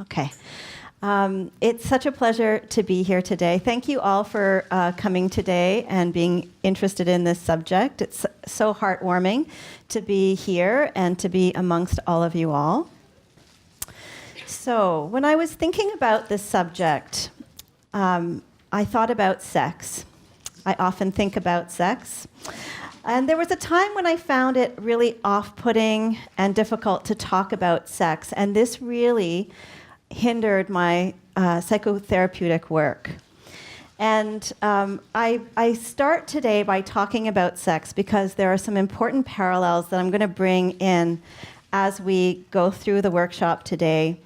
Okay. It's such a pleasure to be here today. Thank you all for coming today and being interested in this subject. It's so heartwarming to be here and to be amongst all of you all. So, when I was thinking about this subject, I thought about sex. I often think about sex. And there was a time when I found it really off-putting and difficult to talk about sex, and this really hindered my psychotherapeutic work. And I start today by talking about sex because there are some important parallels that I'm going to bring in as we go through the workshop today.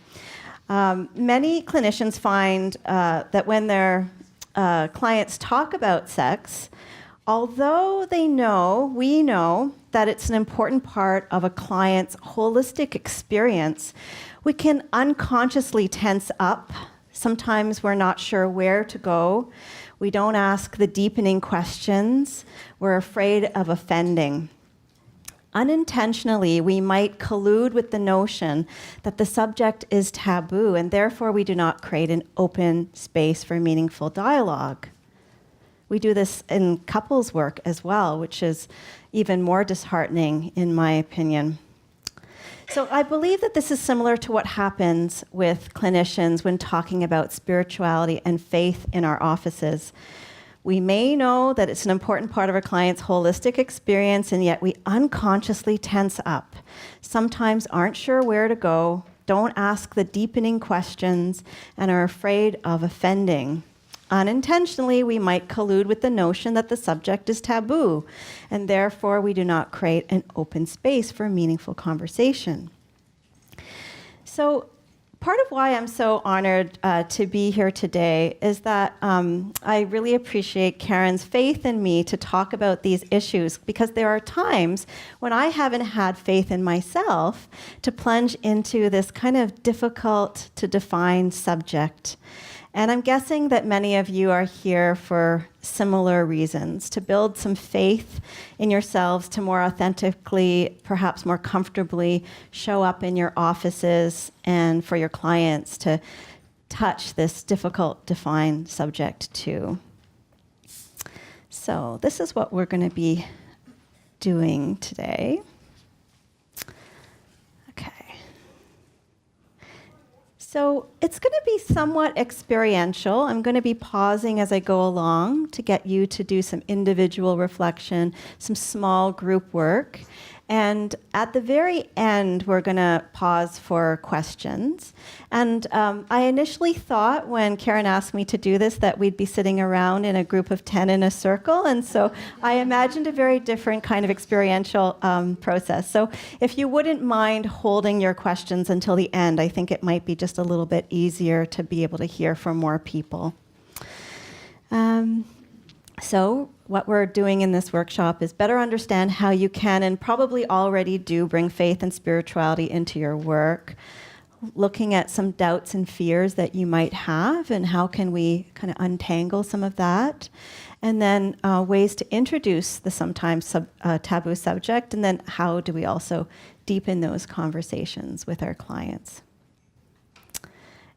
Many clinicians find that when their clients talk about sex, although we know that it's an important part of a client's holistic experience, we can unconsciously tense up. Sometimes we're not sure where to go. We don't ask the deepening questions. We're afraid of offending. Unintentionally, we might collude with the notion that the subject is taboo, and therefore we do not create an open space for meaningful dialogue. We do this in couples work as well, which is even more disheartening, in my opinion. So I believe that this is similar to what happens with clinicians when talking about spirituality and faith in our offices. We may know that it's an important part of our client's holistic experience, and yet we unconsciously tense up. Sometimes aren't sure where to go, don't ask the deepening questions, and are afraid of offending. Unintentionally, we might collude with the notion that the subject is taboo, and therefore we do not create an open space for meaningful conversation. So, part of why I'm so honored to be here today is that I really appreciate Karen's faith in me to talk about these issues, because there are times when I haven't had faith in myself to plunge into this kind of difficult to define subject. And I'm guessing that many of you are here for similar reasons, to build some faith in yourselves, to more authentically, perhaps more comfortably show up in your offices, and for your clients to touch this difficult defined subject too. So this is what we're going to be doing today. So it's going to be somewhat experiential. I'm going to be pausing as I go along to get you to do some individual reflection, some small group work. And at the very end, we're going to pause for questions. And I initially thought, when Karen asked me to do this, that we'd be sitting around in a group of 10 in a circle. And so I imagined a very different kind of experiential process. So if you wouldn't mind holding your questions until the end, I think it might be just a little bit easier to be able to hear from more people. So what we're doing in this workshop is better understand how you can, and probably already do, bring faith and spirituality into your work, looking at some doubts and fears that you might have, and how can we kind of untangle some of that, and then ways to introduce the sometimes taboo subject, and then how do we also deepen those conversations with our clients.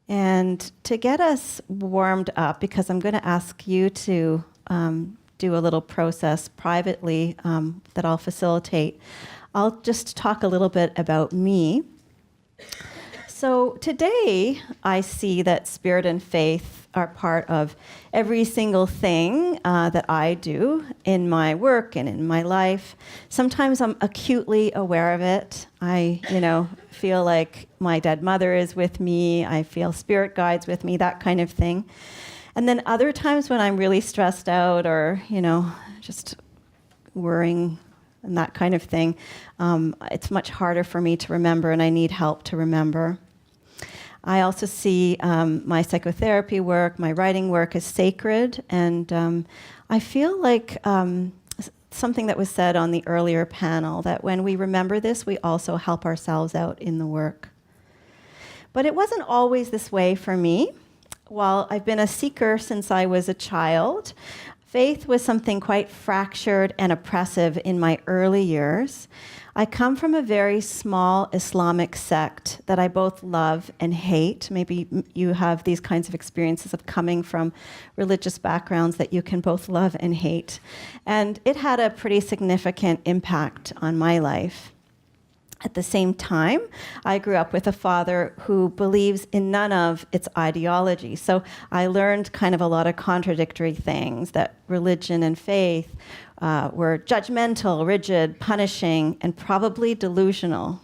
And to get us warmed up, because I'm going to ask you to do a little process privately that I'll facilitate, I'll just talk a little bit about me. So today, I see that spirit and faith are part of every single thing that I do in my work and in my life. Sometimes I'm acutely aware of it. I, feel like my dead mother is with me. I feel spirit guides with me, that kind of thing. And then other times when I'm really stressed out or, just worrying and that kind of thing, it's much harder for me to remember, and I need help to remember. I also see my psychotherapy work, my writing work as sacred, and I feel like something that was said on the earlier panel, that when we remember this, we also help ourselves out in the work. But it wasn't always this way for me. While I've been a seeker since I was a child, Faith was something quite fractured and oppressive in my early years. I come from a very small Islamic sect that I both love and hate. Maybe you have these kinds of experiences of coming from religious backgrounds that you can both love and hate. And it had a pretty significant impact on my life. At the same time, I grew up with a father who believes in none of its ideology. So I learned kind of a lot of contradictory things, that religion and faith were judgmental, rigid, punishing, and probably delusional.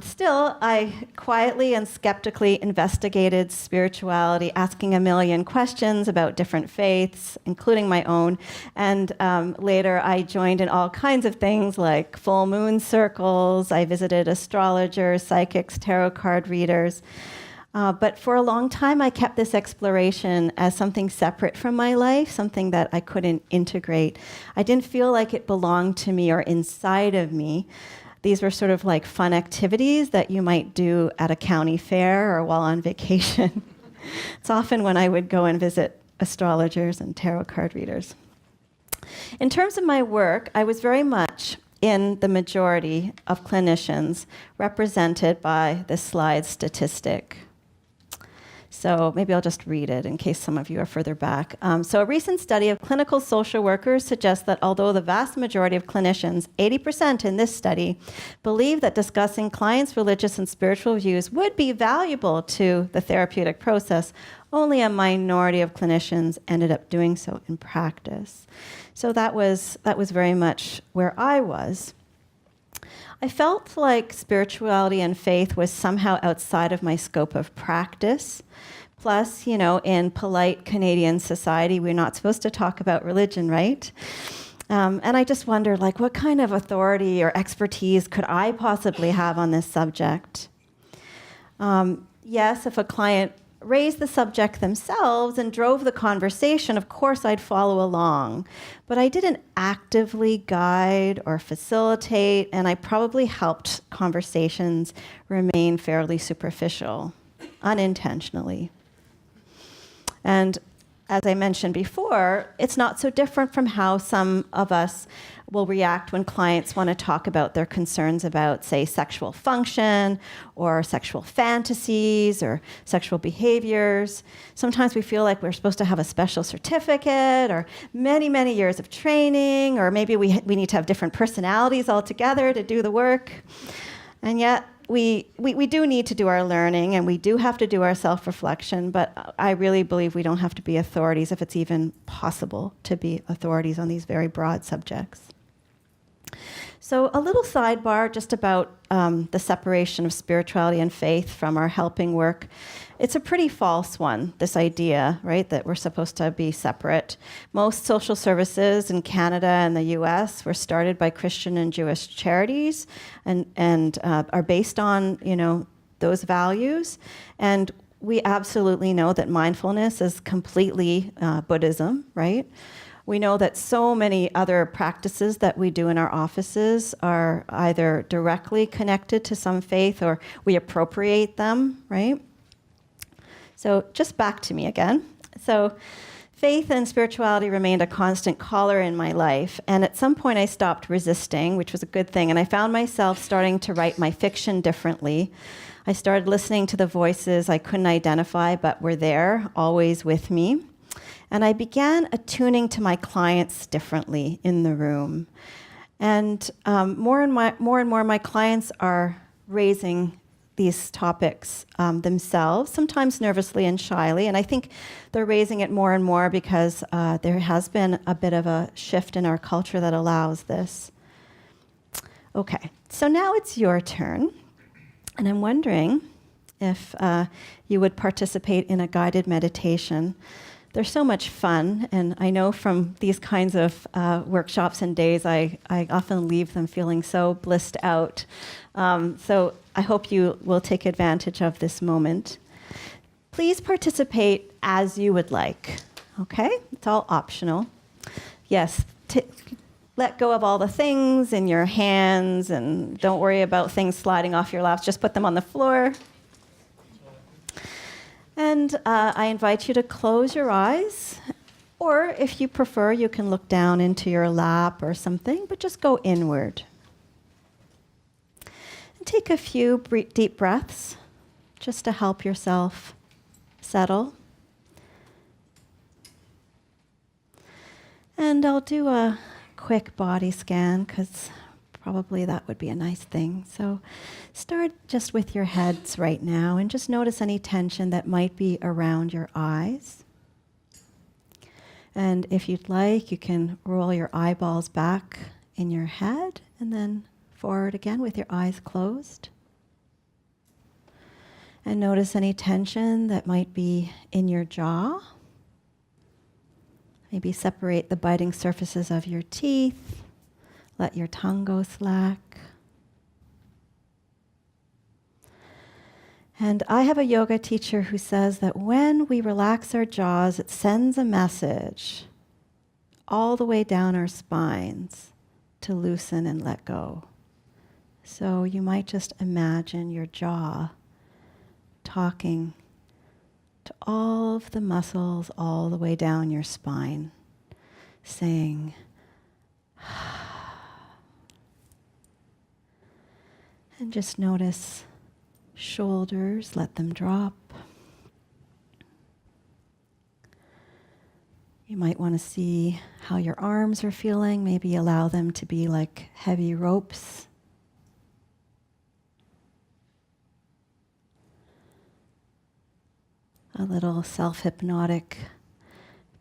Still, I quietly and skeptically investigated spirituality, asking a million questions about different faiths, including my own. And later, I joined in all kinds of things like full moon circles. I visited astrologers, psychics, tarot card readers. But for a long time, I kept this exploration as something separate from my life, something that I couldn't integrate. I didn't feel like it belonged to me or inside of me. These were sort of like fun activities that you might do at a county fair or while on vacation. It's often when I would go and visit astrologers and tarot card readers. In terms of my work, I was very much in the majority of clinicians represented by this slide statistic. So maybe I'll just read it in case some of you are further back. So a recent study of clinical social workers suggests that although the vast majority of clinicians, 80% in this study, believe that discussing clients' religious and spiritual views would be valuable to the therapeutic process, only a minority of clinicians ended up doing so in practice. So that was very much where I was. I felt like spirituality and faith was somehow outside of my scope of practice. Plus, in polite Canadian society, we're not supposed to talk about religion, right? And I just wondered, what kind of authority or expertise could I possibly have on this subject? Yes, if a client raised the subject themselves and drove the conversation, of course I'd follow along. But I didn't actively guide or facilitate, and I probably helped conversations remain fairly superficial, unintentionally. And as I mentioned before, it's not so different from how some of us will react when clients want to talk about their concerns about, say, sexual function or sexual fantasies or sexual behaviors. Sometimes we feel like we're supposed to have a special certificate or many, many years of training, or maybe we need to have different personalities altogether to do the work. And yet, we do need to do our learning, and we do have to do our self-reflection, but I really believe we don't have to be authorities if it's even possible to be authorities on these very broad subjects. So a little sidebar just about the separation of spirituality and faith from our helping work. It's a pretty false one, this idea, right, that we're supposed to be separate. Most social services in Canada and the US were started by Christian and Jewish charities and are based on, those values. And we absolutely know that mindfulness is completely Buddhism, right? We know that so many other practices that we do in our offices are either directly connected to some faith or we appropriate them, right? So just back to me again. So faith and spirituality remained a constant caller in my life, and at some point I stopped resisting, which was a good thing, and I found myself starting to write my fiction differently. I started listening to the voices I couldn't identify but were there, always with me. And I began attuning to my clients differently in the room. And more and more my clients are raising these topics themselves, sometimes nervously and shyly. And I think they're raising it more and more because there has been a bit of a shift in our culture that allows this. Okay, so now it's your turn. And I'm wondering if you would participate in a guided meditation. They're so much fun, and I know from these kinds of workshops and days, I often leave them feeling so blissed out. So I hope you will take advantage of this moment. Please participate as you would like, okay? It's all optional. Yes, let go of all the things in your hands, and don't worry about things sliding off your laps. Just put them on the floor. And I invite you to close your eyes Or if you prefer, you can look down into your lap or something, but just go inward. And take a few deep breaths just to help yourself settle. And I'll do a quick body scan because probably that would be a nice thing. So start just with your heads right now and just notice any tension that might be around your eyes. And if you'd like, you can roll your eyeballs back in your head and then forward again with your eyes closed. And notice any tension that might be in your jaw. Maybe separate the biting surfaces of your teeth. Let your tongue go slack. And I have a yoga teacher who says that when we relax our jaws, it sends a message all the way down our spines to loosen and let go. So you might just imagine your jaw talking to all of the muscles all the way down your spine, saying, and just notice shoulders, let them drop. You might want to see how your arms are feeling, maybe allow them to be like heavy ropes. A little self-hypnotic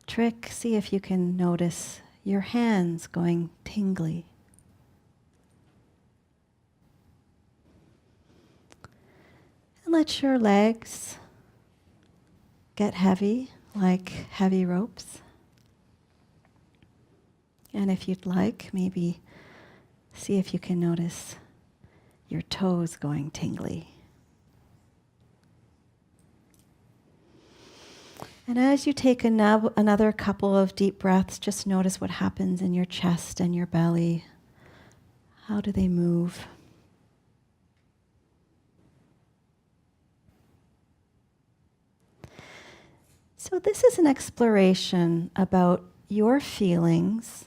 trick. See if you can notice your hands going tingly. And let your legs get heavy, like heavy ropes. And if you'd like, maybe see if you can notice your toes going tingly. And as you take another couple of deep breaths, just notice what happens in your chest and your belly. How do they move? So this is an exploration about your feelings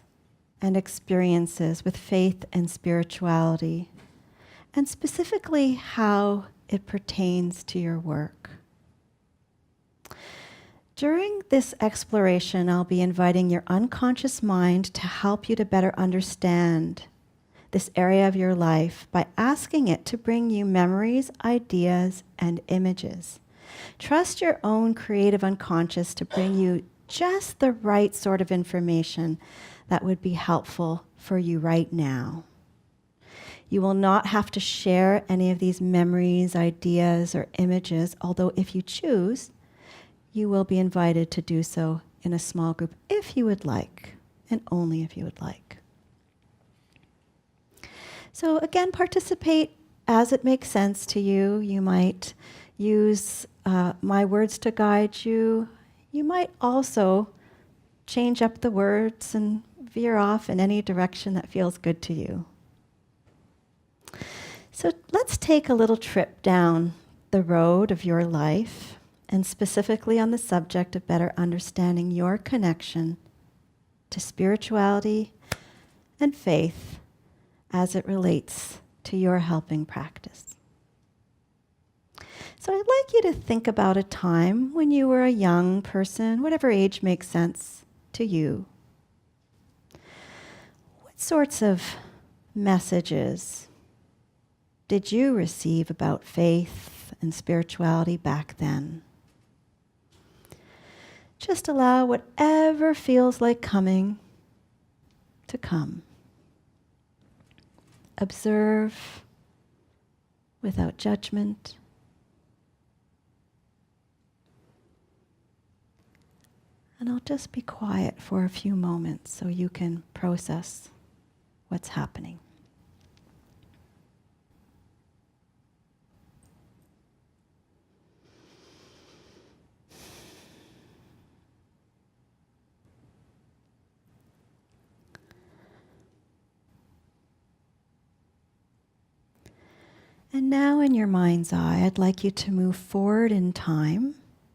and experiences with faith and spirituality, and specifically how it pertains to your work. During this exploration, I'll be inviting your unconscious mind to help you to better understand this area of your life by asking it to bring you memories, ideas, and images. Trust your own creative unconscious to bring you just the right sort of information that would be helpful for you right now. You will not have to share any of these memories, ideas, or images, although if you choose, you will be invited to do so in a small group if you would like, and only if you would like. So again, participate as it makes sense to you. You might use my words to guide you. You might also change up the words and veer off in any direction that feels good to you. So let's take a little trip down the road of your life, and specifically on the subject of better understanding your connection to spirituality and faith as it relates to your helping practice. So I'd like you to think about a time when you were a young person, whatever age makes sense to you. What sorts of messages did you receive about faith and spirituality back then? Just allow whatever feels like coming to come. Observe without judgment. And I'll just be quiet for a few moments so you can process what's happening. And now in your mind's eye, I'd like you to move forward in time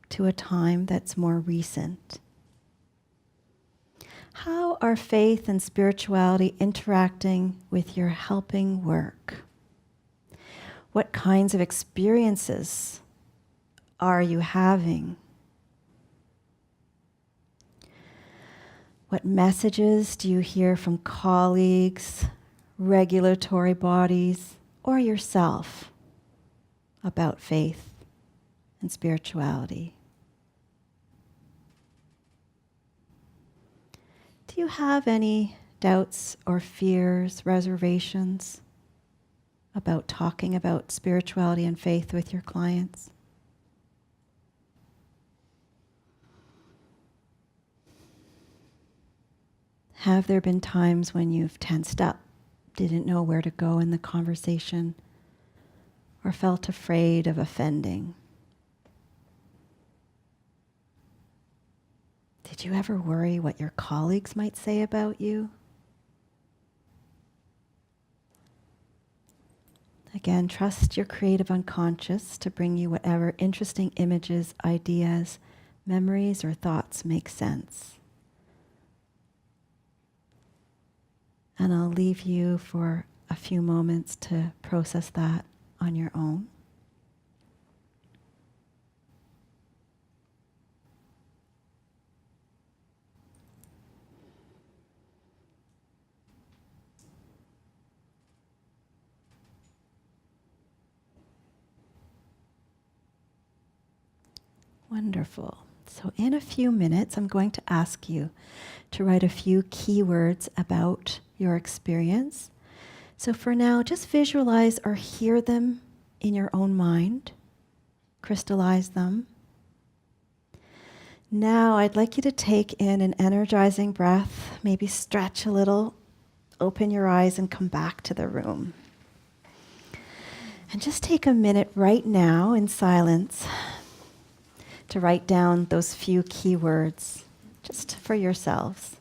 to a time that's more recent. How are faith and spirituality interacting with your helping work? What kinds of experiences are you having? What messages do you hear from colleagues, regulatory bodies, or yourself about faith and spirituality? Do you have any doubts or fears, reservations about talking about spirituality and faith with your clients? Have there been times when you've tensed up, didn't know where to go in the conversation, or felt afraid of offending? Did you ever worry what your colleagues might say about you? Again, trust your creative unconscious to bring you whatever interesting images, ideas, memories, or thoughts make sense. And I'll leave you for a few moments to process that on your own. Wonderful. So in a few minutes, I'm going to ask you to write a few keywords about your experience. So for now, just visualize or hear them in your own mind. Crystallize them. Now I'd like you to take in an energizing breath, maybe stretch a little, open your eyes and come back to the room. And just take a minute right now in silence to write down those few keywords just for yourselves.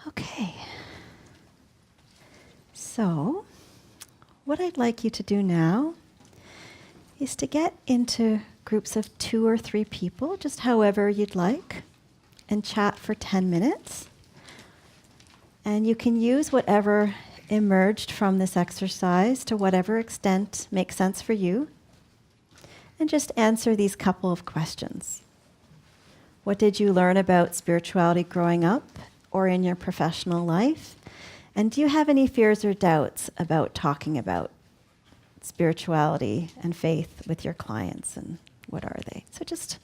Okay. So, what I'd like you to do now is to get into groups of 2 or 3 people, just however you'd like, and chat for 10 minutes. And you can use whatever emerged from this exercise to whatever extent makes sense for you. And just answer these couple of questions. What did you learn about spirituality growing up or in your professional life? And do you have any fears or doubts about talking about spirituality and faith with your clients? And what are they? So just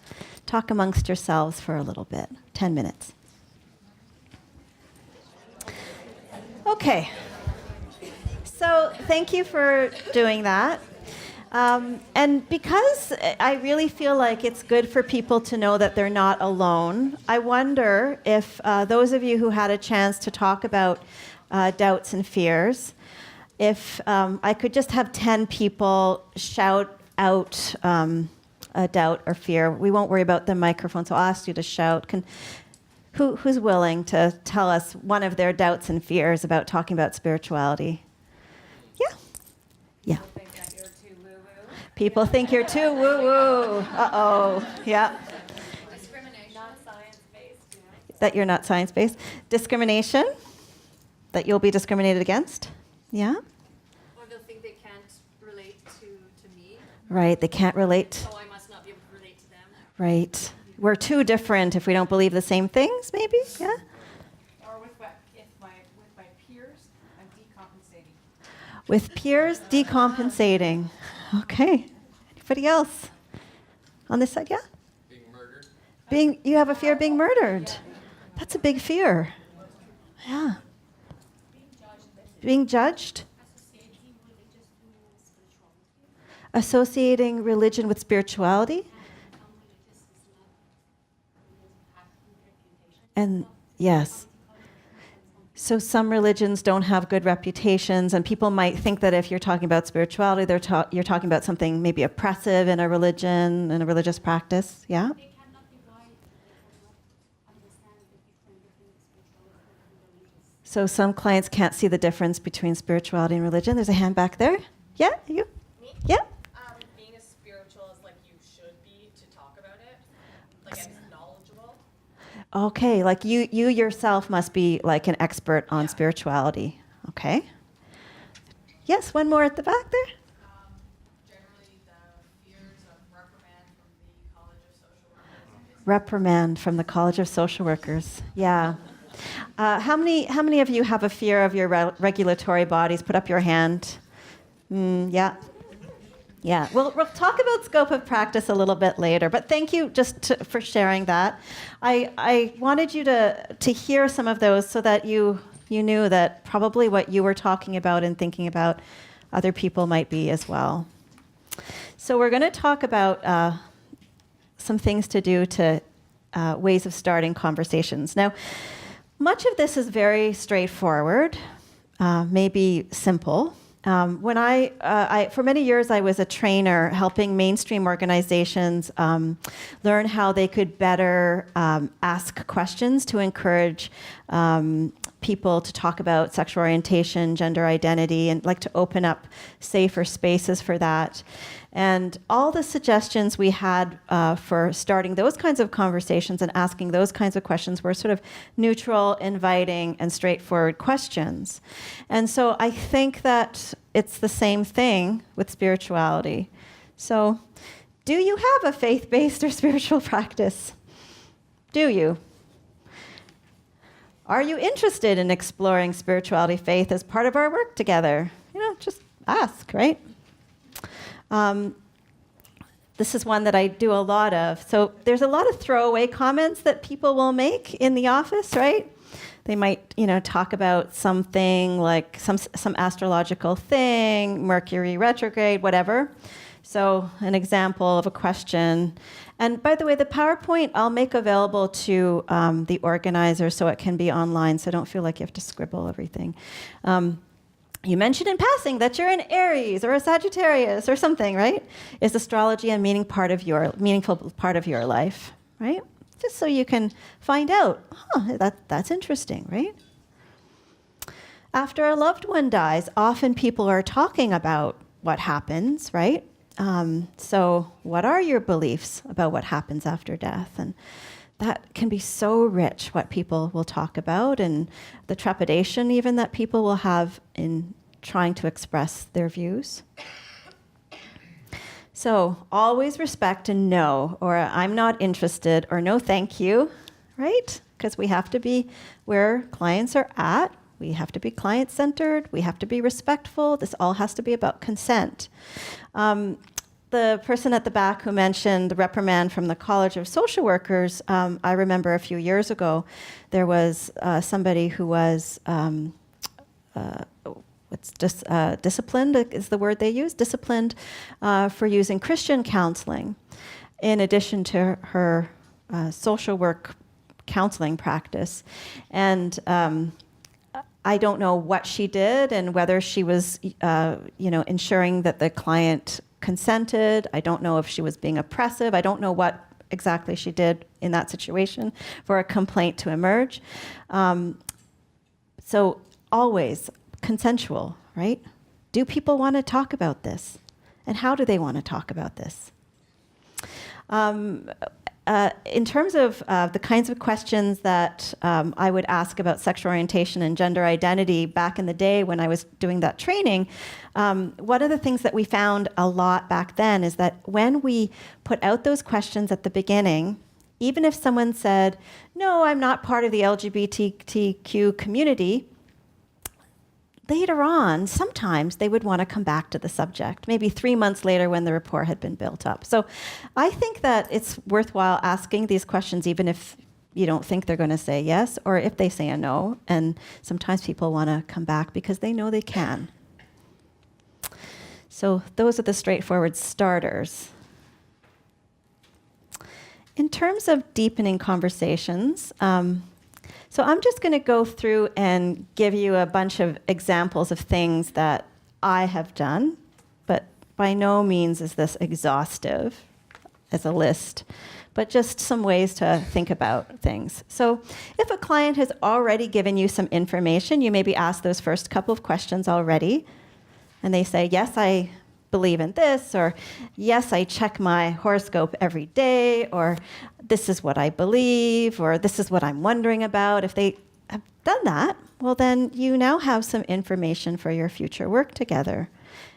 talk amongst yourselves for a little bit, 10 minutes. Okay, so thank you for doing that. And because I really feel like it's good for people to know that they're not alone, I wonder if those of you who had a chance to talk about doubts and fears, if I could just have 10 people shout out a doubt or fear. We won't worry about the microphone, so I'll ask you to shout. Who's willing to tell us one of their doubts and fears about talking about spirituality? Yeah? Yeah. People think you're too woo-woo. Uh-oh. Yeah. Discrimination. Not science-based. That you're not science-based. Discrimination. That you'll be discriminated against. Yeah? Or they'll think they can't relate to me. Right. They can't relate. So I must not be able to relate to them. Right. We're too different if we don't believe the same things, maybe? Yeah? Or with my peers, I'm decompensating. With peers, decompensating. Okay. Anybody else? On this side, yeah? Being murdered. You have a fear of being murdered. That's a big fear. Yeah. Being judged. Associating religion with spirituality. And yes. So some religions don't have good reputations, and people might think that if you're talking about spirituality, you're talking about something maybe oppressive in a religion, in a religious practice. Yeah? They cannot be right. They cannot understand the different spirituality and religious. So some clients can't see the difference between spirituality and religion. There's a hand back there. Yeah, you? Me? Yeah. Being as spiritual as like you should be to talk about it, like as knowledgeable. Okay, like you yourself must be like an expert on Yeah. spirituality. Okay. Yes, one more at the back there. Generally, the fears of reprimand from the College of Social Workers. Reprimand from the College of Social Workers. Yeah. How many of you have a fear of your regulatory bodies? Put up your hand. Yeah. Yeah. We'll talk about scope of practice a little bit later, but thank you for sharing that. I wanted you to hear some of those so that you knew that probably what you were talking about and thinking about other people might be as well. So we're going to talk about some things to do to ways of starting conversations. Now, much of this is very straightforward, maybe simple. When I for many years, I was a trainer helping mainstream organizations learn how they could better ask questions to encourage people to talk about sexual orientation, gender identity, and like to open up safer spaces for that. And all the suggestions we had for starting those kinds of conversations and asking those kinds of questions were sort of neutral, inviting, and straightforward questions. And so I think that it's the same thing with spirituality. So, do you have a faith-based or spiritual practice? Do you? Are you interested in exploring spirituality, faith as part of our work together? Just ask, right? This is one that I do a lot of. So there's a lot of throwaway comments that people will make in the office, right? They might, talk about something like some astrological thing, Mercury retrograde, whatever. So an example of a question. And by the way, the PowerPoint I'll make available to the organizer so it can be online, so don't feel like you have to scribble everything. You mentioned in passing that you're an Aries or a Sagittarius or something, right? Is astrology a meaningful part of your life, right? Just so you can find out, that's interesting, right? After a loved one dies, often people are talking about what happens, right? So what are your beliefs about what happens after death? And that can be so rich, what people will talk about, and the trepidation even that people will have in trying to express their views. So always respect and no, or I'm not interested, or no thank you, right? Because we have to be where clients are at. We have to be client-centered. We have to be respectful. This all has to be about consent. The person at the back who mentioned the reprimand from the College of Social Workers, I remember a few years ago, there was somebody who was disciplined, is the word they use, disciplined for using Christian counseling in addition to her social work counseling practice. And I don't know what she did and whether she was, ensuring that the client consented. I don't know if she was being oppressive. I don't know what exactly she did in that situation for a complaint to emerge. So always consensual, right? Do people want to talk about this? And how do they want to talk about this? In terms of the kinds of questions that I would ask about sexual orientation and gender identity back in the day when I was doing that training, one of the things that we found a lot back then is that when we put out those questions at the beginning, even if someone said, no, I'm not part of the LGBTQ community, later on, sometimes they would want to come back to the subject, maybe 3 months later when the rapport had been built up. So I think that it's worthwhile asking these questions even if you don't think they're going to say yes, or if they say a no. And sometimes people want to come back because they know they can. So those are the straightforward starters. In terms of deepening conversations, so I'm just going to go through and give you a bunch of examples of things that I have done, but by no means is this exhaustive as a list, but just some ways to think about things. So if a client has already given you some information, you maybe ask those first couple of questions already. And they say, yes, I believe in this, or yes, I check my horoscope every day, or this is what I believe, or this is what I'm wondering about. If they have done that, well, then you now have some information for your future work together.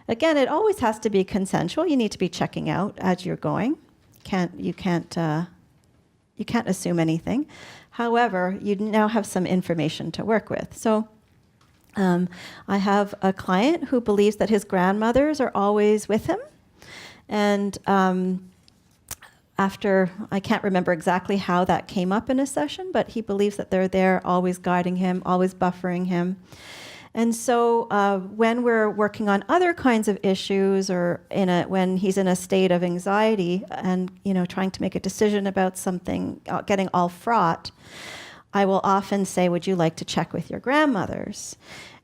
Again, it always has to be consensual. You need to be checking out as you're going. You can't assume anything. However, you now have some information to work with. So I have a client who believes that his grandmothers are always with him. And after, I can't remember exactly how that came up in a session, but he believes that they're there, always guiding him, always buffering him. And so when we're working on other kinds of issues, or when he's in a state of anxiety and trying to make a decision about something, getting all fraught, I will often say, would you like to check with your grandmothers?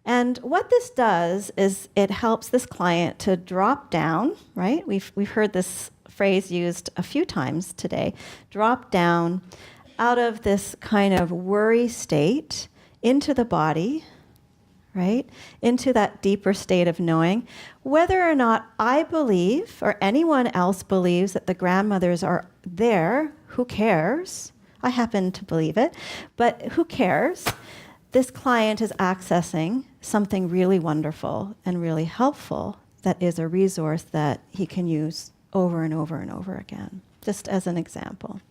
And what this does is it helps this client to drop down, right? We've heard this phrase used a few times today, drop down out of this kind of worry state into the body, right? Into that deeper state of knowing. Whether or not I believe or anyone else believes that the grandmothers are there, who cares? I happen to believe it, but who cares? This client is accessing something really wonderful and really helpful that is a resource that he can use over and over and over again, just as an example.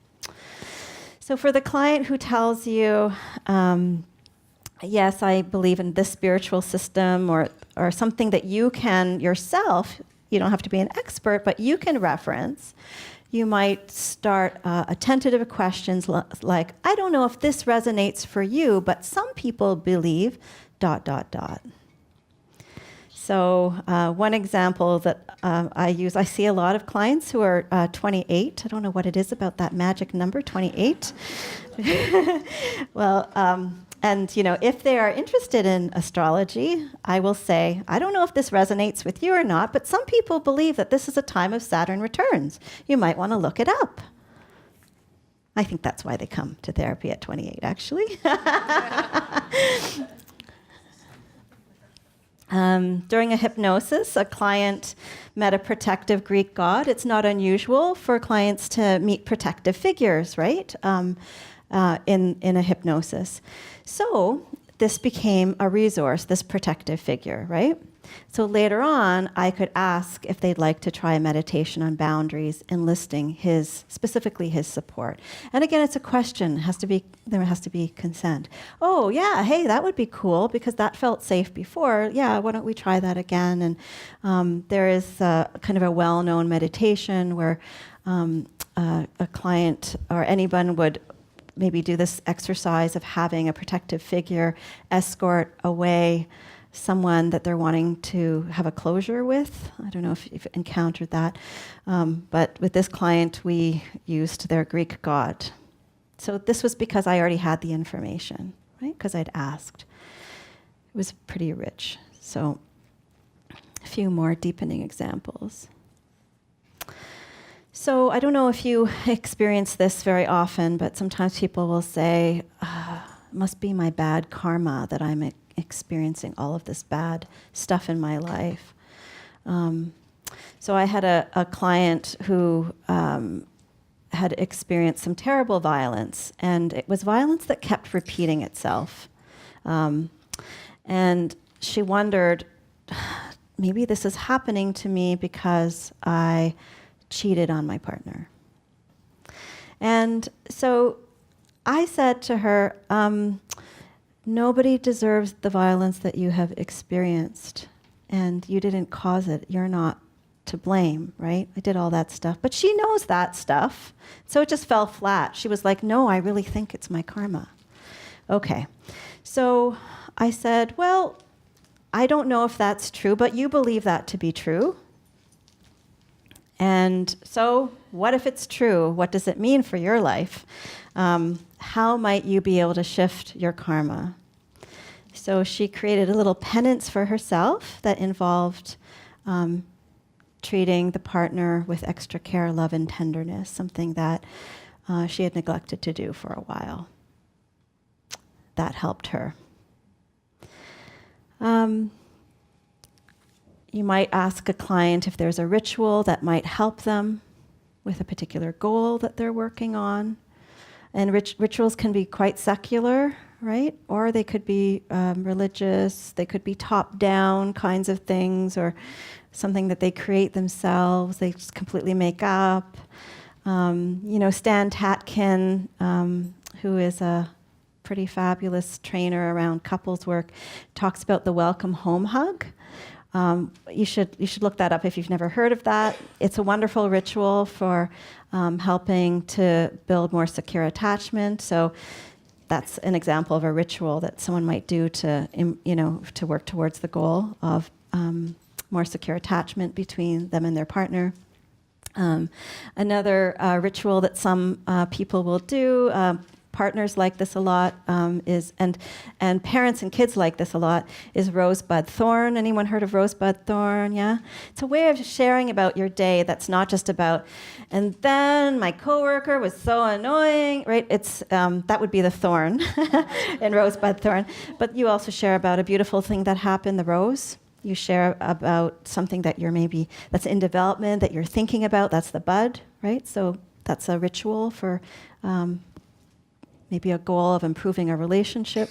So for the client who tells you, yes, I believe in this spiritual system, or something that you can yourself, you don't have to be an expert, but you can reference, you might start a tentative questions like, I don't know if this resonates for you, but some people believe ... So one example that I see a lot of clients who are 28. I don't know what it is about that magic number, 28. Well, and if they are interested in astrology, I will say, I don't know if this resonates with you or not, but some people believe that this is a time of Saturn returns. You might want to look it up. I think that's why they come to therapy at 28, actually. During a hypnosis, a client met a protective Greek god. It's not unusual for clients to meet protective figures, right? In a hypnosis. So this became a resource, this protective figure, right? So later on, I could ask if they'd like to try a meditation on boundaries, enlisting specifically his support. And again, it's a question. There has to be consent. Oh, yeah, hey, that would be cool because that felt safe before. Yeah, why don't we try that again? And there is kind of a well-known meditation where a client or anyone would maybe do this exercise of having a protective figure escort away someone that they're wanting to have a closure with. I don't know if you've encountered that. But with this client, we used their Greek god. So this was because I already had the information, right? Because I'd asked. It was pretty rich. So a few more deepening examples. So I don't know if you experience this very often, but sometimes people will say, it must be my bad karma that I'm experiencing all of this bad stuff in my life. So I had a client who had experienced some terrible violence, and it was violence that kept repeating itself. And she wondered, maybe this is happening to me because I cheated on my partner. And so I said to her, nobody deserves the violence that you have experienced, and you didn't cause it. You're not to blame, right? I did all that stuff. But she knows that stuff, so it just fell flat. She was like, no, I really think it's my karma. Okay. So I said, well, I don't know if that's true, but you believe that to be true. And so what if it's true? What does it mean for your life? How might you be able to shift your karma? So she created a little penance for herself that involved treating the partner with extra care, love, and tenderness, something that she had neglected to do for a while. That helped her. You might ask a client if there's a ritual that might help them with a particular goal that they're working on. And rituals can be quite secular, right? Or they could be religious, they could be top-down kinds of things, or something that they create themselves, they just completely make up. Stan Tatkin, who is a pretty fabulous trainer around couples work, talks about the welcome home hug. You should look that up if you've never heard of that. It's a wonderful ritual for helping to build more secure attachment. So that's an example of a ritual that someone might do to work towards the goal of more secure attachment between them and their partner. Another ritual that some people will do, partners like this a lot, and parents and kids like this a lot, is rosebud thorn. Anyone heard of rosebud thorn? Yeah? It's a way of sharing about your day that's not just about, and then my coworker was so annoying, right? It's that would be the thorn in rosebud thorn. But you also share about a beautiful thing that happened, the rose. You share about something that that's in development, that you're thinking about, that's the bud, right? So that's a ritual for maybe a goal of improving a relationship.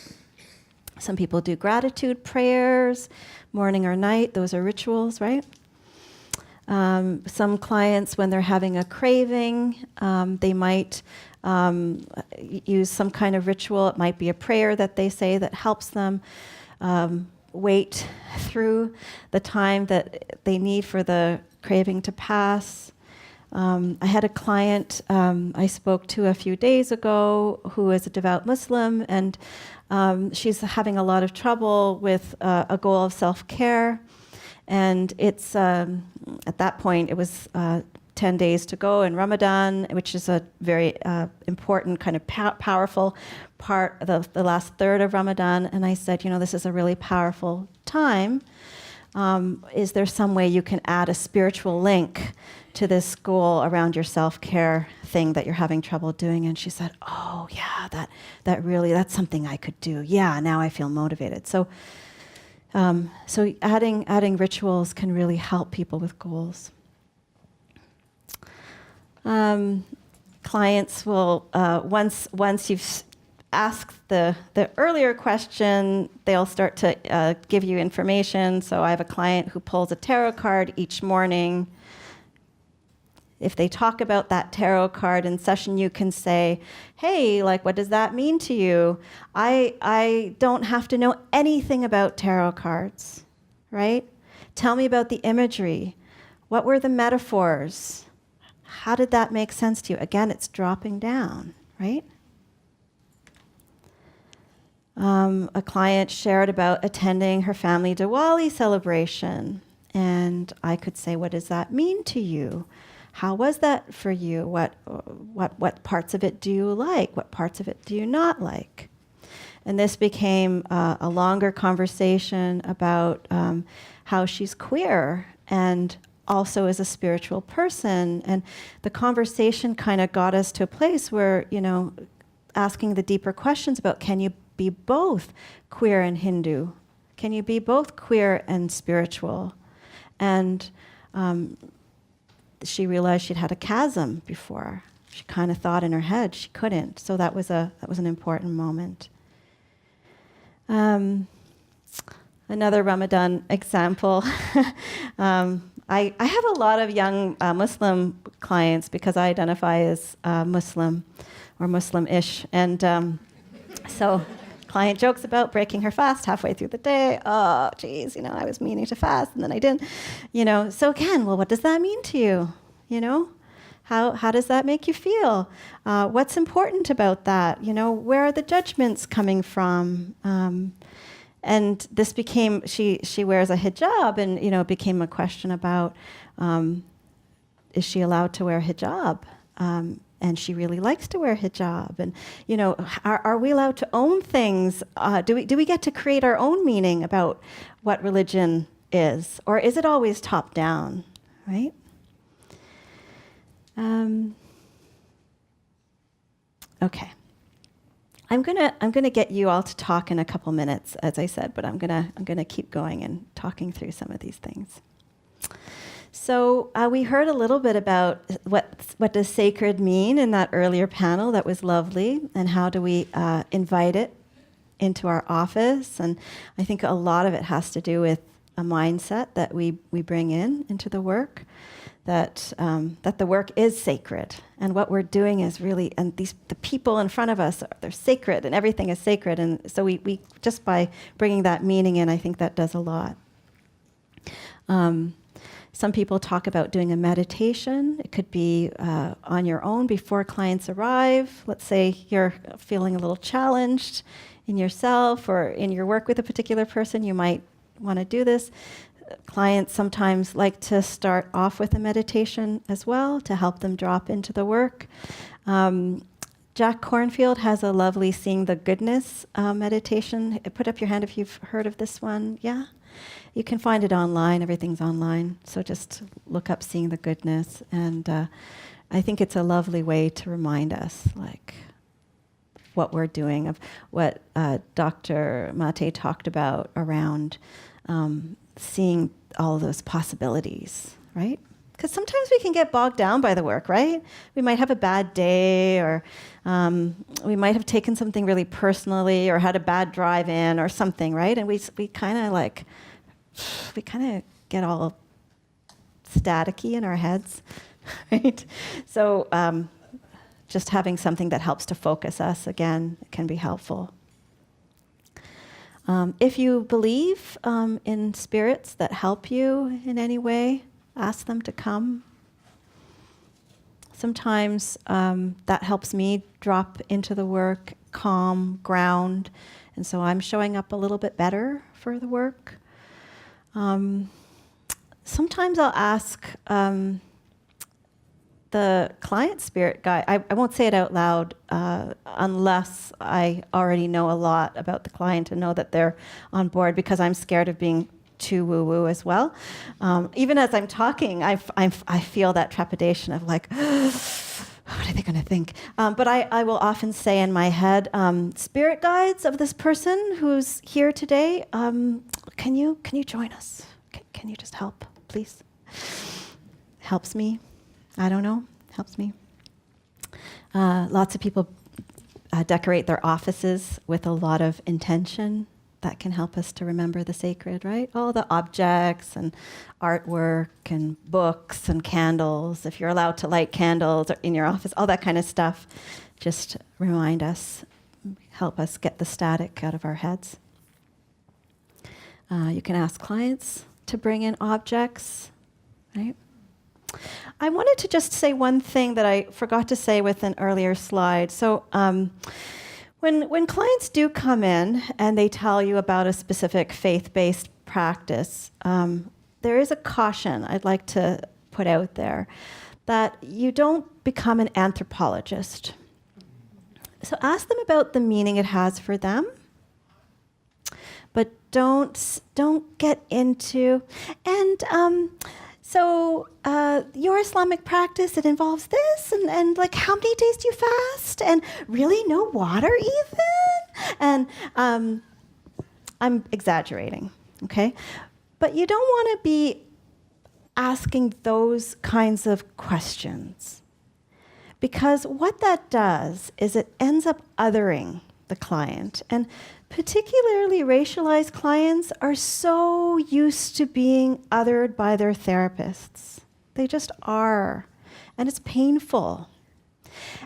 Some people do gratitude prayers, morning or night. Those are rituals, right? Some clients, when they're having a craving, they might use some kind of ritual. It might be a prayer that they say that helps them wait through the time that they need for the craving to pass. I had a client I spoke to a few days ago who is a devout Muslim, and she's having a lot of trouble with a goal of self-care. And it's at that point, it was 10 days to go in Ramadan, which is a very important kind of powerful part of the last third of Ramadan. And I said, this is a really powerful time. Is there some way you can add a spiritual link to this goal around your self-care thing that you're having trouble doing? And she said, oh yeah, that's something I could do. Yeah, now I feel motivated. So adding rituals can really help people with goals. Clients will, once you've asked the earlier question, they'll start to give you information. So I have a client who pulls a tarot card each morning. If they talk about that tarot card in session, you can say, hey, what does that mean to you? I don't have to know anything about tarot cards, right? Tell me about the imagery. What were the metaphors? How did that make sense to you? Again, it's dropping down, right? A client shared about attending her family Diwali celebration. And I could say, what does that mean to you? How was that for you? What parts of it do you like? What parts of it do you not like? And this became a longer conversation about how she's queer and also is a spiritual person. And the conversation kind of got us to a place where, asking the deeper questions about, can you be both queer and Hindu? Can you be both queer and spiritual? And she realized she'd had a chasm before. She kind of thought in her head she couldn't. So that was an important moment. Another Ramadan example. I have a lot of young Muslim clients because I identify as Muslim or Muslim-ish. And so client jokes about breaking her fast halfway through the day. Oh, geez, I was meaning to fast and then I didn't. So again, well, what does that mean to you? How does that make you feel? What's important about that? Where are the judgments coming from? And this became, she wears a hijab, and it became a question about, is she allowed to wear hijab? And she really likes to wear hijab. And are we allowed to own things? Do we get to create our own meaning about what religion is, or is it always top down, right? Okay. I'm gonna get you all to talk in a couple minutes, as I said, but I'm gonna keep going and talking through some of these things. So we heard a little bit about what does sacred mean in that earlier panel. That was lovely, and how do we invite it into our office? And I think a lot of it has to do with a mindset that we bring into the work, that the work is sacred, and what we're doing is really, and the people in front of us, they're sacred, and everything is sacred. And so we just by bringing that meaning in, I think that does a lot. Some people talk about doing a meditation. It could be on your own before clients arrive. Let's say you're feeling a little challenged in yourself or in your work with a particular person. You might want to do this. Clients sometimes like to start off with a meditation as well to help them drop into the work. Jack Cornfield has a lovely Seeing the Goodness meditation. Put up your hand if you've heard of this one. Yeah? You can find it online. Everything's online. So just look up Seeing the Goodness. And I think it's a lovely way to remind us, like, what we're doing, of what Dr. Mate talked about around seeing all of those possibilities, right? Because sometimes we can get bogged down by the work, right? We might have a bad day, or we might have taken something really personally, or had a bad drive-in or something, right? And we kind of get all staticky in our heads, right? So just having something that helps to focus us, again, can be helpful. If you believe in spirits that help you in any way, ask them to come. Sometimes that helps me drop into the work, calm, ground, and so I'm showing up a little bit better for the work. Sometimes I'll ask the client spirit guide. I won't say it out loud unless I already know a lot about the client and know that they're on board, because I'm scared of being too woo-woo as well. Even as I'm talking, I feel that trepidation of like, what are they going to think? But I will often say in my head, spirit guides of this person who's here today, can you join us? Can you just help, please? Helps me. I don't know, helps me. Lots of people decorate their offices with a lot of intention. That can help us to remember the sacred, right? All the objects and artwork and books and candles, if you're allowed to light candles in your office, all that kind of stuff. Just remind us, help us get the static out of our heads. You can ask clients to bring in objects, right? I wanted to just say one thing that I forgot to say with an earlier slide. So when clients do come in and they tell you about a specific faith-based practice, there is a caution I'd like to put out there, that you don't become an anthropologist. So ask them about the meaning it has for them, but don't get into, and so your Islamic practice, it involves this, and like, how many days do you fast? And really no water even? And I'm exaggerating, okay? But you don't want to be asking those kinds of questions, because what that does is it ends up othering the client. And particularly racialized clients are so used to being othered by their therapists. They just are. And it's painful.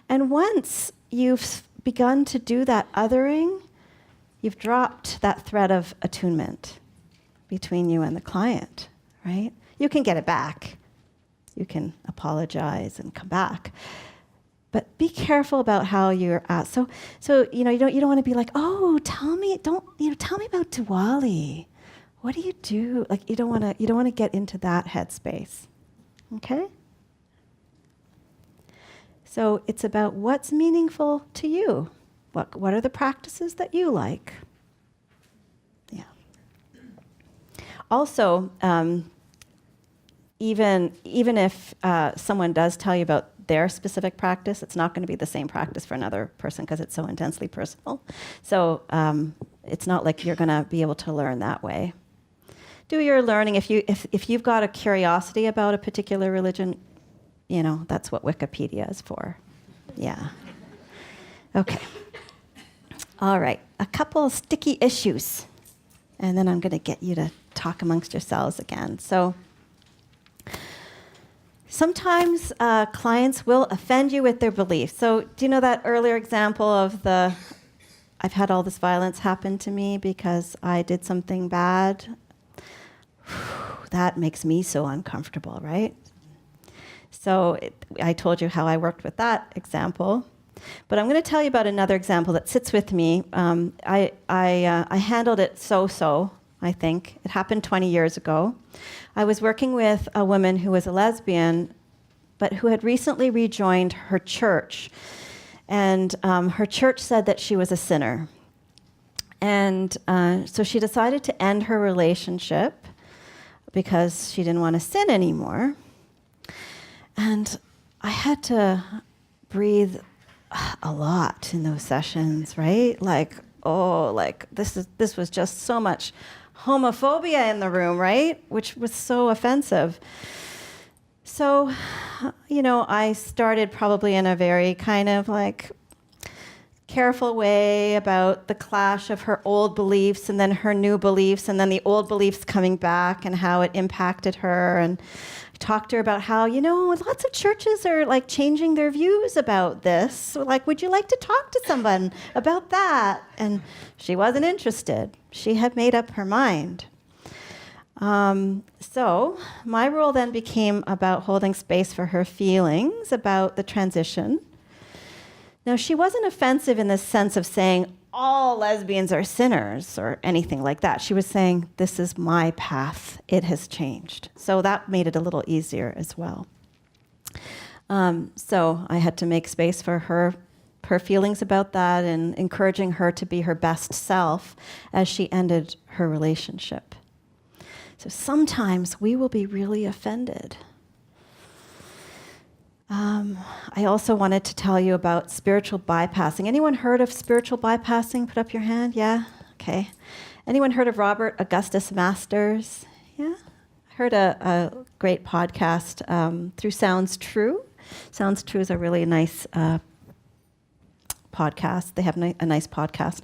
And once you've begun to do that othering, you've dropped that thread of attunement between you and the client, right? You can get it back. You can apologize and come back. But be careful about how you're asked. So you don't want to be like, oh, tell me about Diwali. What do you do? Like, you don't want to get into that headspace. Okay? So it's about what's meaningful to you. What are the practices that you like? Yeah. Also, even if someone does tell you about their specific practice. It's not going to be the same practice for another person because it's so intensely personal. So it's not like you're going to be able to learn that way. Do your learning. If you've got a curiosity about a particular religion, that's what Wikipedia is for. Yeah. Okay. All right. A couple of sticky issues, and then I'm going to get you to talk amongst yourselves again. So sometimes clients will offend you with their beliefs. So do you know that earlier example of I've had all this violence happen to me because I did something bad? That makes me so uncomfortable, right? So I told you how I worked with that example. But I'm going to tell you about another example that sits with me. I handled it so-so, I think. It happened 20 years ago. I was working with a woman who was a lesbian, but who had recently rejoined her church. And her church said that she was a sinner. And so she decided to end her relationship because she didn't want to sin anymore. And I had to breathe a lot in those sessions, right? This was just so much homophobia in the room, right? Which was so offensive. So, I started probably in a very kind of careful way about the clash of her old beliefs and then her new beliefs and then the old beliefs coming back and how it impacted her. And I talked to her about how, lots of churches are changing their views about this. So, would you like to talk to someone about that? And she wasn't interested. She had made up her mind. So my role then became about holding space for her feelings about the transition. Now, she wasn't offensive in the sense of saying all lesbians are sinners or anything like that. She was saying, this is my path. It has changed. So that made it a little easier as well. So I had to make space for her feelings about that and encouraging her to be her best self as she ended her relationship. So sometimes we will be really offended. I also wanted to tell you about spiritual bypassing. Anyone heard of spiritual bypassing? Put up your hand. Yeah? Okay. Anyone heard of Robert Augustus Masters? Yeah? I heard a great podcast through Sounds True. Sounds True is a really nice podcast. They have a nice podcast.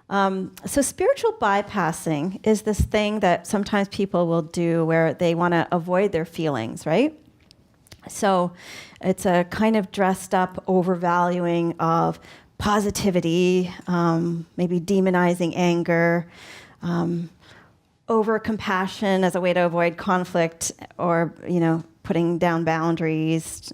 So spiritual bypassing is this thing that sometimes people will do where they want to avoid their feelings, right? So it's a kind of dressed up overvaluing of positivity, maybe demonizing anger, over compassion as a way to avoid conflict or, putting down boundaries.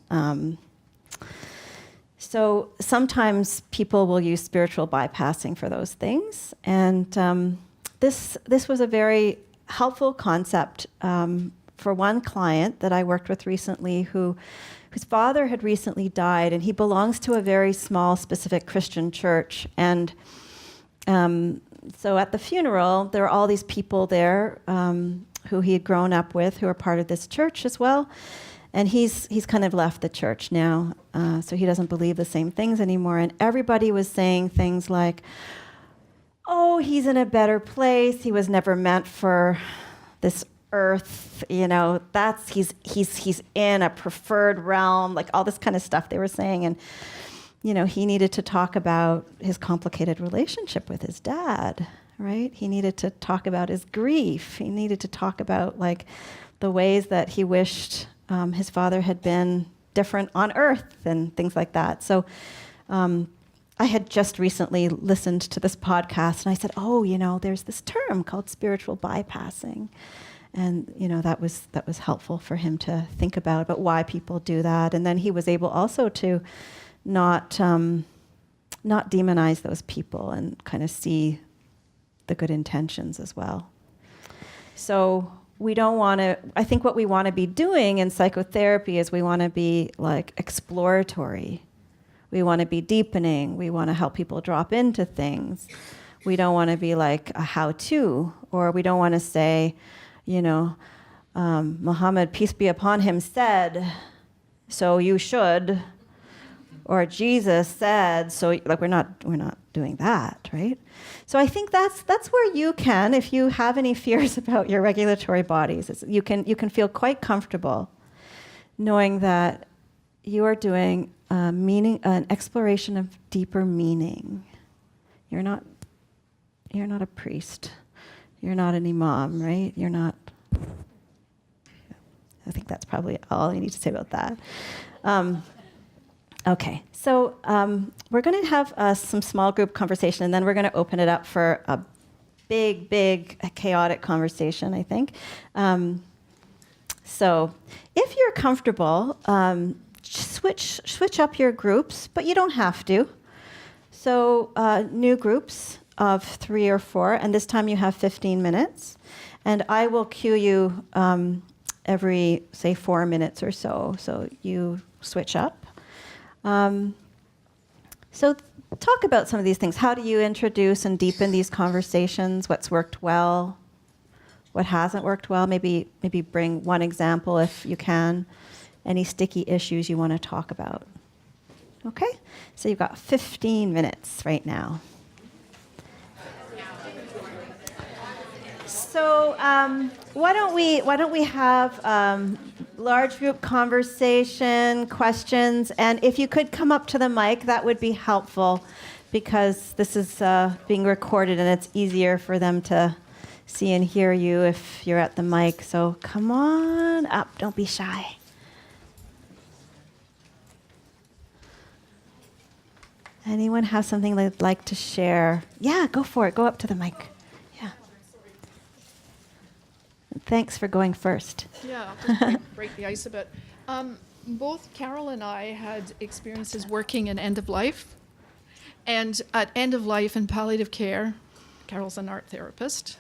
So sometimes people will use spiritual bypassing for those things. And this was a very helpful concept for one client that I worked with recently whose father had recently died, and he belongs to a very small, specific Christian church. And so at the funeral, there are all these people there who he had grown up with, who are part of this church as well. And he's kind of left the church now, so he doesn't believe the same things anymore. And everybody was saying things like, "Oh, he's in a better place. He was never meant for this earth. He's in a preferred realm." All this kind of stuff they were saying. And he needed to talk about his complicated relationship with his dad, right? He needed to talk about his grief. He needed to talk about the ways that he wished his father had been different on earth and things like that. So I had just recently listened to this podcast and I said, there's this term called spiritual bypassing. And, that was helpful for him to think about why people do that. And then he was able also to not demonize those people and kind of see the good intentions as well. So we don't want to, I think what we want to be doing in psychotherapy is we want to be exploratory. We want to be deepening. We want to help people drop into things. We don't want to be a how-to, or we don't want to say, Muhammad, peace be upon him, said, so you should, or Jesus said, so like we're not doing that, right? So I think that's where you can, if you have any fears about your regulatory bodies, you can feel quite comfortable knowing that you are doing an exploration of deeper meaning. You're not a priest. You're not an imam, right? You're not. I think that's probably all I need to say about that. Okay, so we're going to have some small group conversation, and then we're going to open it up for a big, chaotic conversation, I think. So if you're comfortable, switch up your groups, but you don't have to. So new groups of 3 or 4, and this time you have 15 minutes. And I will cue you every, say, 4 minutes or so. So you switch up. So talk about some of these things. How do you introduce and deepen these conversations? What's worked well? What hasn't worked well? Maybe bring one example if you can. Any sticky issues you want to talk about. Okay? So you've got 15 minutes right now. So why don't we have large group conversation, questions, and if you could come up to the mic, that would be helpful because this is being recorded and it's easier for them to see and hear you if you're at the mic. So come on up, don't be shy. Anyone have something they'd like to share? Yeah, go for it. Go up to the mic. Yeah. Thanks for going first. Yeah, I'll just break the ice a bit. Both Carol and I had experiences working in end of life. And at end of life in palliative care, Carol's an art therapist,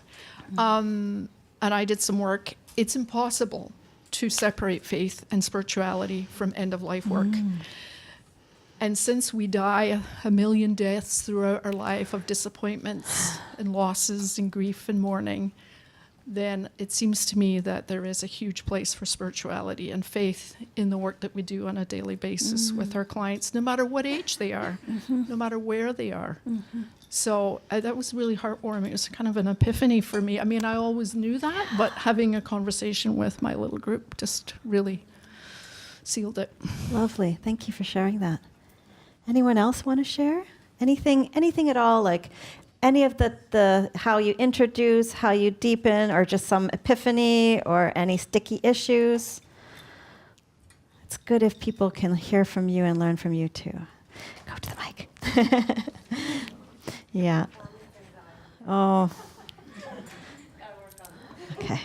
and I did some work. It's impossible to separate faith and spirituality from end of life work. And since we die a million deaths throughout our life of disappointments and losses and grief and mourning, then it seems to me that there is a huge place for spirituality and faith in the work that we do on a daily basis with our clients, no matter what age they are, no matter where they are. So that was really heartwarming. It was kind of an epiphany for me. I mean, I always knew that, but having a conversation with my little group just really sealed it. Lovely. Thank you for sharing that. Anyone else want to share? Anything at all, like any of the how you introduce, how you deepen, or just some epiphany or any sticky issues? It's good if people can hear from you and learn from you too. Go to the mic. Yeah. Oh. Okay.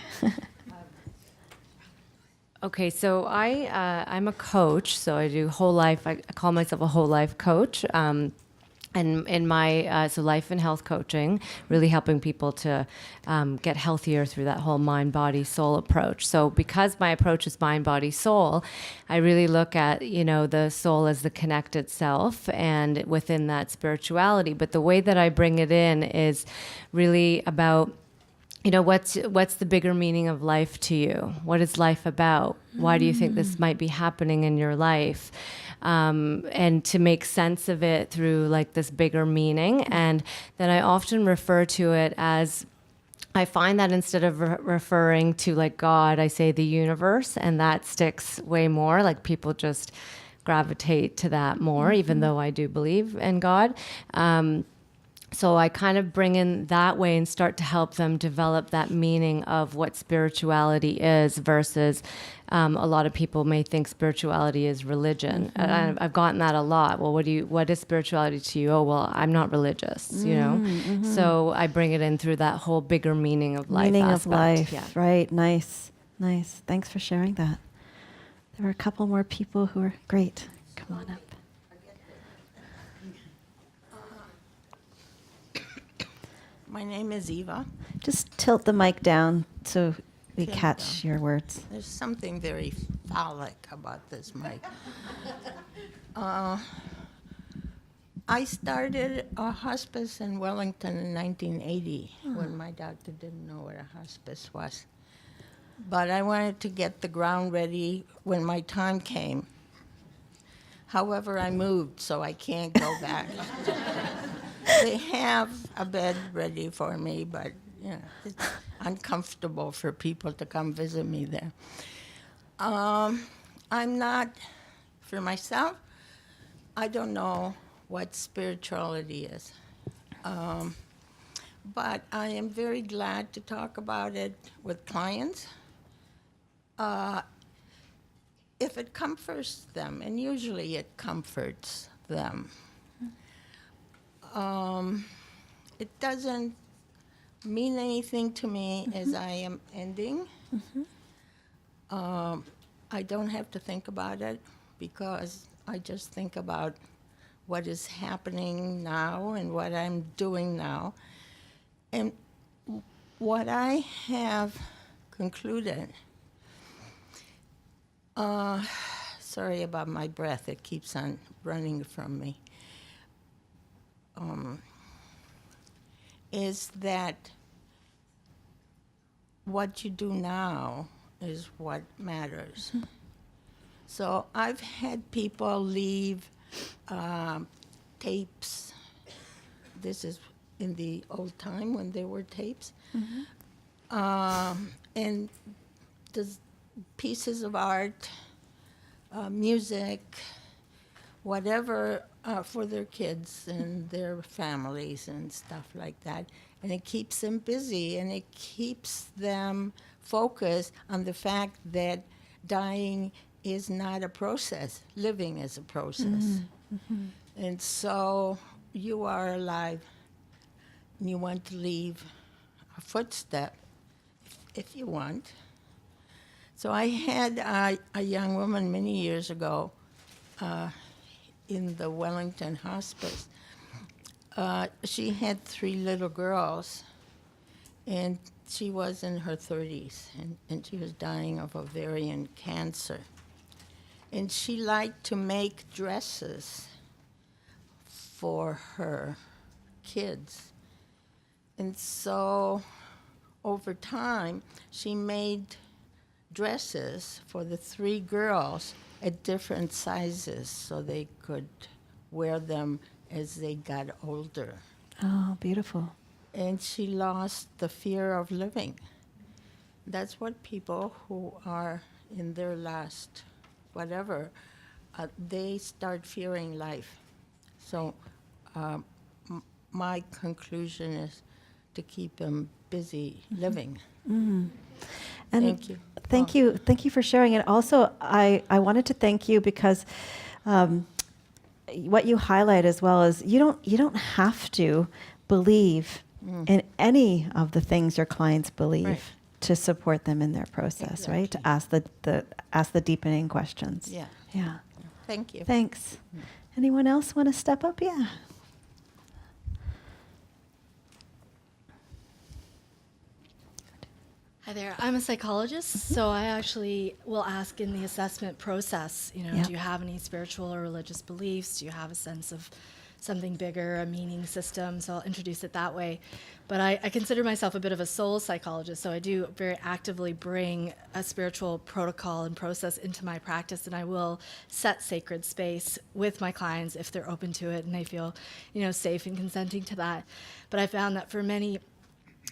Okay, so I'm a coach, so I do whole life. I call myself a whole life coach. And in my so life and health coaching, really helping people to get healthier through that whole mind, body, soul approach. So because my approach is mind, body, soul, I really look at the soul as the connected self, and within that spirituality. But the way that I bring it in is really about what's the bigger meaning of life to you? What is life about? Why do you think this might be happening in your life? And to make sense of it through like this bigger meaning. And then I often refer to it as, I find that instead of referring to like God, I say the universe, and that sticks way more. Like people just gravitate to that more, even though I do believe in God. So I kind of bring in that way and start to help them develop that meaning of what spirituality is versus a lot of people may think spirituality is religion. And I've gotten that a lot. Well, what is spirituality to you? Oh, well, I'm not religious, So I bring it in through that whole bigger meaning of life Meaning aspect. of life, Yeah. right. Nice. Thanks for sharing that. There were a couple more people who were great. Come on up. My name is Eva. Just tilt the mic down so we catch your words. There's something very phallic about this mic. I started a hospice in Wellington in 1980 when my doctor didn't know what a hospice was. But I wanted to get the ground ready when my time came. However, I moved, so I can't go back. They have a bed ready for me, but it's uncomfortable for people to come visit me there. I'm not, for myself, I don't know what spirituality is. But I am very glad to talk about it with clients. If it comforts them, and usually it comforts them, it doesn't mean anything to me as I am ending. I don't have to think about it because I just think about what is happening now and what I'm doing now. And what I have concluded, sorry about my breath, it keeps on running from me, is that what you do now is what matters. So I've had people leave tapes. This is in the old time when there were tapes. And there's pieces of art, music, whatever, for their kids and their families and stuff like that. And it keeps them busy, and it keeps them focused on the fact that dying is not a process. Living is a process. And so you are alive, and you want to leave a footstep if you want. So I had a young woman many years ago in the Wellington hospice. She had 3 little girls, and she was in her 30s, and she was dying of ovarian cancer. And she liked to make dresses for her kids. And so over time, she made dresses for the 3 girls at different sizes so they could wear them as they got older. Oh, beautiful. And she lost the fear of living. That's what people who are in their last whatever, they start fearing life. So my conclusion is to keep them busy living. And Thank you. Thank you for sharing it. Also, I wanted to thank you because what you highlight as well is you don't have to believe in any of the things your clients believe Right. to support them in their process, right? To ask the deepening questions. Yeah. Yeah. Thank you. Thanks. Anyone else want to step up? Yeah. Hi there. I'm a psychologist, so I actually will ask in the assessment process, Yep. do you have any spiritual or religious beliefs? Do you have a sense of something bigger, a meaning system? So I'll introduce it that way. But I consider myself a bit of a soul psychologist, so I do very actively bring a spiritual protocol and process into my practice, and I will set sacred space with my clients if they're open to it and they feel, safe and consenting to that. But I found that for many,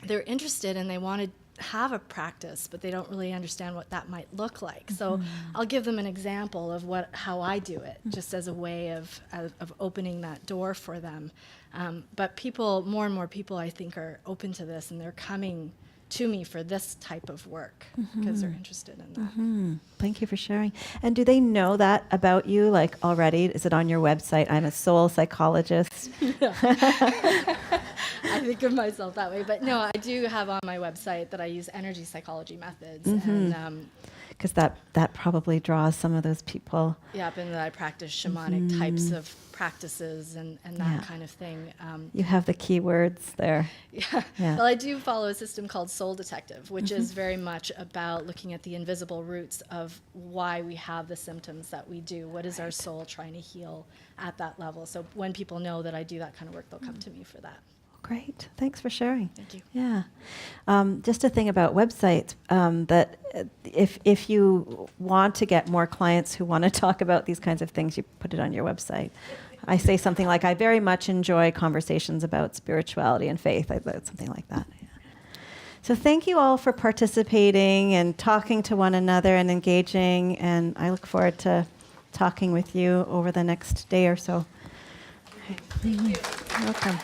they're interested and they want to have a practice, but they don't really understand what that might look like. So I'll give them an example of how I do it, just as a way of opening that door for them. But more and more people, I think, are open to this, and they're coming to me for this type of work because they're interested in that. Thank you for sharing. And do they know that about you, already? Is it on your website? I'm a soul psychologist. I think of myself that way, but no, I do have on my website that I use energy psychology methods, and Because that probably draws some of those people. and that I practice shamanic types of practices and that kind of thing. You have the keywords there. Yeah. Well, I do follow a system called Soul Detective, which is very much about looking at the invisible roots of why we have the symptoms that we do. What is our soul trying to heal at that level? So when people know that I do that kind of work, they'll come to me for that. Great. Thanks for sharing. Thank you. Yeah. Just a thing about websites, that if you want to get more clients who want to talk about these kinds of things, you put it on your website. I say something like, I very much enjoy conversations about spirituality and faith. Something like that. Yeah. So thank you all for participating and talking to one another and engaging. And I look forward to talking with you over the next day or so. Thank you. Welcome.